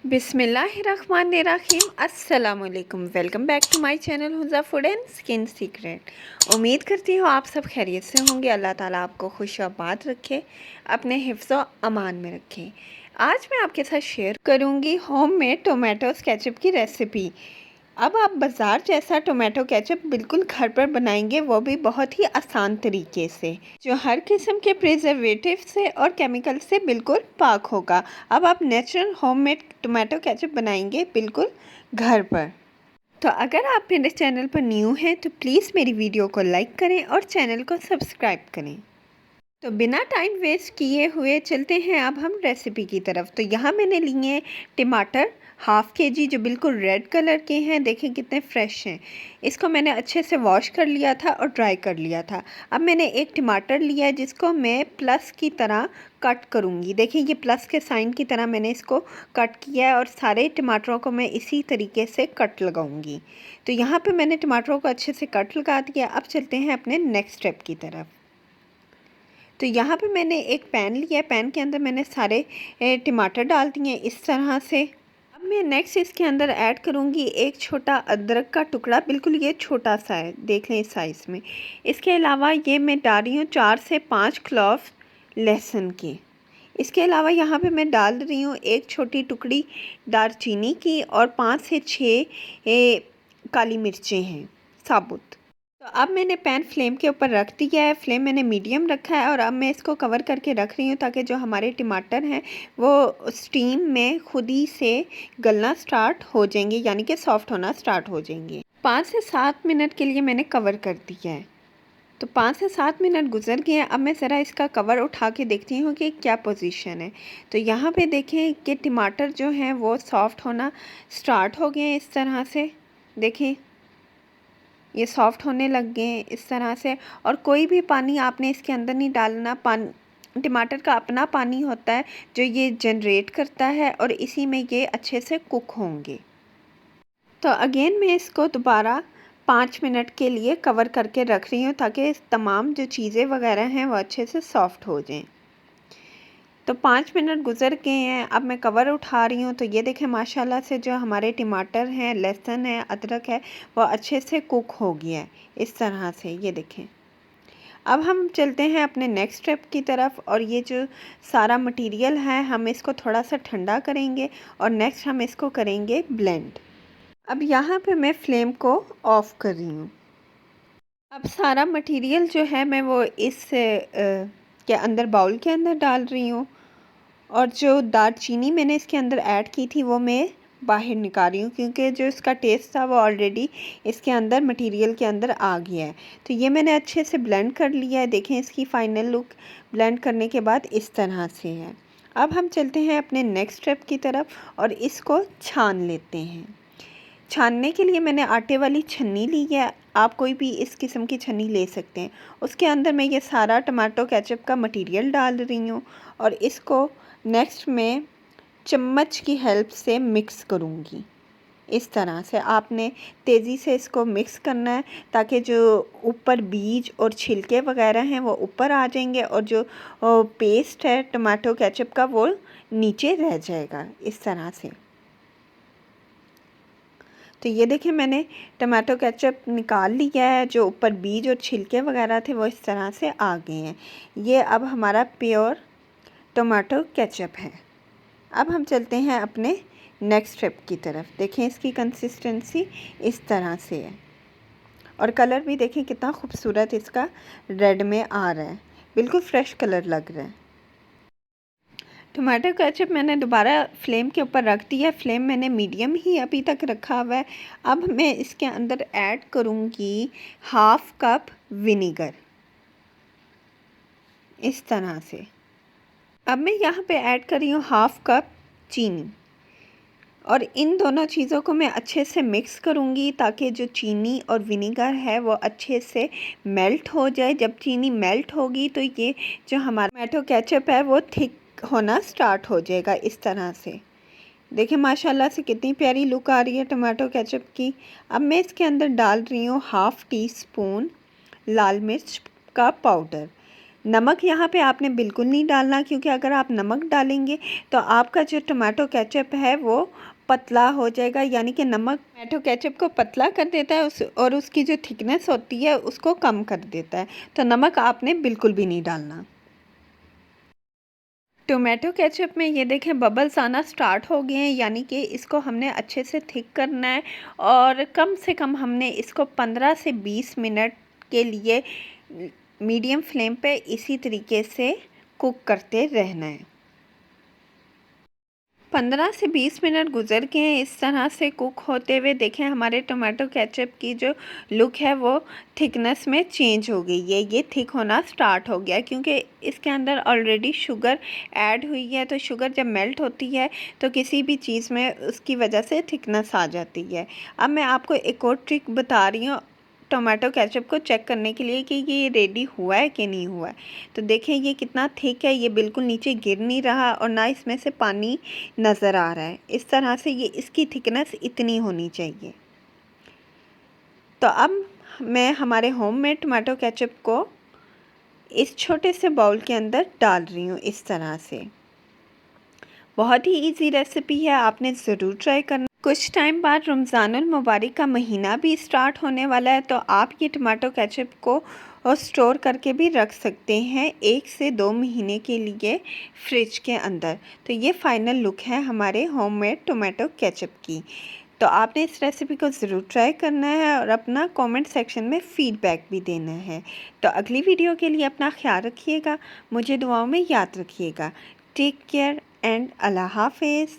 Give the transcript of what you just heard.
बिस्मिल्लाहिर्रहमानिर्रहीम अस्सलामुअलैकुम। Welcome back to my channel Huza food and skin secret. उम्मीद करती हूँ आप सब खैरियत से होंगे। अल्लाह ताला आपको खुश आबाद रखे, अपने हिफ्ज़ व अमान में रखे। आज मैं आपके साथ शेयर करूँगी होममेड टोमेटोज़ केचप की रेसिपी। अब आप बाज़ार जैसा टोमेटो केचप बिल्कुल घर पर बनाएंगे, वो भी बहुत ही आसान तरीके से, जो हर किस्म के प्रिजर्वेटिव से और केमिकल से बिल्कुल पाक होगा। अब आप नेचुरल होममेड टोमेटो केचप बनाएंगे बिल्कुल घर पर। तो अगर आप मेरे चैनल पर न्यू हैं तो प्लीज़ मेरी वीडियो को लाइक करें और चैनल को सब्सक्राइब करें। तो बिना टाइम वेस्ट किए हुए चलते हैं अब हम रेसिपी की तरफ। तो यहाँ मैंने लिए टमाटर हाफ़ के जी, जो बिल्कुल रेड कलर के हैं। देखें कितने फ्रेश हैं। इसको मैंने अच्छे से वॉश कर लिया था और ड्राई कर लिया था। अब मैंने एक टमाटर लिया है जिसको मैं प्लस की तरह कट करूँगी। देखिए ये प्लस के साइन की तरह मैंने इसको कट किया है और सारे टमाटरों को मैं इसी तरीके से कट लगाऊंगी। तो यहाँ पे मैंने टमाटरों को अच्छे से कट लगा दिया। अब चलते हैं अपने नेक्स्ट स्टेप की तरफ। तो यहाँ पे मैंने एक पैन लिया है, पैन के अंदर मैंने सारे टमाटर डाल दिए इस तरह से। अब मैं नेक्स्ट इसके अंदर ऐड करूँगी एक छोटा अदरक का टुकड़ा, बिल्कुल ये छोटा सा है, देख लें इस साइज़ में। इसके अलावा ये मैं डाल रही हूँ 4 से 5 क्लॉव लहसुन के। इसके अलावा यहाँ पे मैं डाल रही हूँ एक छोटी टुकड़ी दालचीनी की और 5 से 6 काली मिर्चें हैं साबुत। तो अब मैंने पैन फ्लेम के ऊपर रख दिया है, फ्लेम मैंने मीडियम रखा है और अब मैं इसको कवर करके रख रही हूँ ताकि जो हमारे टमाटर हैं वो स्टीम में खुद ही से गलना स्टार्ट हो जाएंगे, यानी कि सॉफ्ट होना स्टार्ट हो जाएंगे। 5 से 7 मिनट के लिए मैंने कवर कर दिया है। तो 5 से 7 मिनट गुजर गए हैं। अब मैं ज़रा इसका कवर उठा के देखती हूँ कि क्या पोजीशन है। तो यहाँ पे देखें कि टमाटर जो हैं वो सॉफ्ट होना स्टार्ट हो गए हैं इस तरह से। देखें ये सॉफ्ट होने लग गए हैं इस तरह से। और कोई भी पानी आपने इसके अंदर नहीं डालना। टमाटर का अपना पानी होता है जो ये जनरेट करता है और इसी में ये अच्छे से कुक होंगे। तो अगेन मैं इसको दोबारा 5 मिनट के लिए कवर करके रख रही हूँ ताकि तमाम जो चीज़ें वगैरह हैं वो अच्छे से सॉफ्ट हो जाएं। तो 5 मिनट गुजर गए हैं। अब मैं कवर उठा रही हूँ तो ये देखें माशाल्लाह से जो हमारे टमाटर हैं, लहसुन है, अदरक है, वो अच्छे से कुक हो गया है इस तरह से। ये देखें। अब हम चलते हैं अपने नेक्स्ट स्टेप की तरफ और ये जो सारा मटेरियल है हम इसको थोड़ा सा ठंडा करेंगे और नेक्स्ट हम इसको करेंगे ब्लेंड। अब यहाँ पे मैं फ्लेम को ऑफ़ कर रही हूँ। अब सारा मटेरियल जो है मैं वो इस के अंदर बाउल के अंदर डाल रही हूँ और जो दालचीनी मैंने इसके अंदर ऐड की थी वो मैं बाहर निकाल रही हूँ क्योंकि जो इसका टेस्ट था वो ऑलरेडी इसके अंदर मटेरियल के अंदर आ गया है। तो ये मैंने अच्छे से ब्लेंड कर लिया है। देखें इसकी फ़ाइनल लुक ब्लेंड करने के बाद इस तरह से है। अब हम चलते हैं अपने नेक्स्ट स्टेप की तरफ और इसको छान लेते हैं। छानने के लिए मैंने आटे वाली छन्नी ली है। आप कोई भी इस किस्म की छन्नी ले सकते हैं। उसके अंदर मैं ये सारा टमाटो केचप का मटेरियल डाल रही हूँ और इसको नेक्स्ट में चम्मच की हेल्प से मिक्स करूँगी। इस तरह से आपने तेज़ी से इसको मिक्स करना है ताकि जो ऊपर बीज और छिलके वगैरह हैं वो ऊपर आ जाएंगे और जो पेस्ट है टमाटो केचप का वो नीचे रह जाएगा इस तरह से। तो ये देखें मैंने टमाटो केचप निकाल लिया है, जो ऊपर बीज और छिलके वगैरह थे वो इस तरह से आ गए हैं। ये अब हमारा प्योर टमाटो केचप है। अब हम चलते हैं अपने नेक्स्ट स्टेप की तरफ। देखें इसकी कंसिस्टेंसी इस तरह से है और कलर भी देखें कितना खूबसूरत इसका रेड में आ रहा है, बिल्कुल फ्रेश कलर लग रहा है। टमाटर केचप मैंने दोबारा फ्लेम के ऊपर रख दिया। फ्लेम मैंने मीडियम ही अभी तक रखा हुआ है। अब मैं इसके अंदर ऐड करूँगी हाफ़ कप विनीगर इस तरह से। अब मैं यहाँ पे ऐड कर रही हूँ हाफ़ कप चीनी और इन दोनों चीज़ों को मैं अच्छे से मिक्स करूँगी ताकि जो चीनी और विनीगर है वो अच्छे से मेल्ट हो जाए। जब चीनी मेल्ट होगी तो ये जो हमारा टमाटो केचप है वो थिक होना स्टार्ट हो जाएगा इस तरह से। देखिए माशाल्लाह से कितनी प्यारी लुक आ रही है टमाटो केचप की। अब मैं इसके अंदर डाल रही हूँ हाफ़ टी स्पून लाल मिर्च का पाउडर। नमक यहाँ पे आपने बिल्कुल नहीं डालना, क्योंकि अगर आप नमक डालेंगे तो आपका जो टमाटो केचप है वो पतला हो जाएगा, यानी कि नमक टमाटो केचप को पतला कर देता है और उसकी जो थिकनेस होती है उसको कम कर देता है। तो नमक आपने बिल्कुल भी नहीं डालना। टोमेटो केचप में ये देखें बबल्स आना स्टार्ट हो गए हैं, यानी कि इसको हमने अच्छे से थिक करना है और कम से कम हमने इसको 15 से 20 मिनट के लिए मीडियम फ्लेम पे इसी तरीके से कुक करते रहना है। 15 से 20 मिनट गुजर गए हैं इस तरह से कुक होते हुए। देखें हमारे टोमेटो केचप की जो लुक है वो थिकनेस में चेंज हो गई है, ये थिक होना स्टार्ट हो गया, क्योंकि इसके अंदर ऑलरेडी शुगर ऐड हुई है। तो शुगर जब मेल्ट होती है तो किसी भी चीज़ में उसकी वजह से थिकनेस आ जाती है। अब मैं आपको एक और ट्रिक बता रही हूँ टोमेटो केचप को चेक करने के लिए कि ये रेडी हुआ है कि नहीं हुआ है। तो देखें ये कितना थिक है, ये बिल्कुल नीचे गिर नहीं रहा और ना इसमें से पानी नज़र आ रहा है। इस तरह से ये इसकी थिकनेस इतनी होनी चाहिए। तो अब मैं हमारे होममेड टोमेटो केचप को इस छोटे से बाउल के अंदर डाल रही हूँ इस तरह से। बहुत ही इजी रेसिपी है, आपने ज़रूर ट्राई करना। कुछ टाइम बाद रमज़ानुल मुबारक का महीना भी स्टार्ट होने वाला है, तो आप ये टमाटो केचप को स्टोर करके भी रख सकते हैं 1 से 2 महीने के लिए फ्रिज के अंदर। तो ये फ़ाइनल लुक है हमारे होममेड टोमेटो केचप की। तो आपने इस रेसिपी को ज़रूर ट्राई करना है और अपना कमेंट सेक्शन में फ़ीडबैक भी देना है। तो अगली वीडियो के लिए अपना ख्याल रखिएगा, मुझे दुआओं में याद रखिएगा। टेक केयर एंड अल्लाह हाफिज़।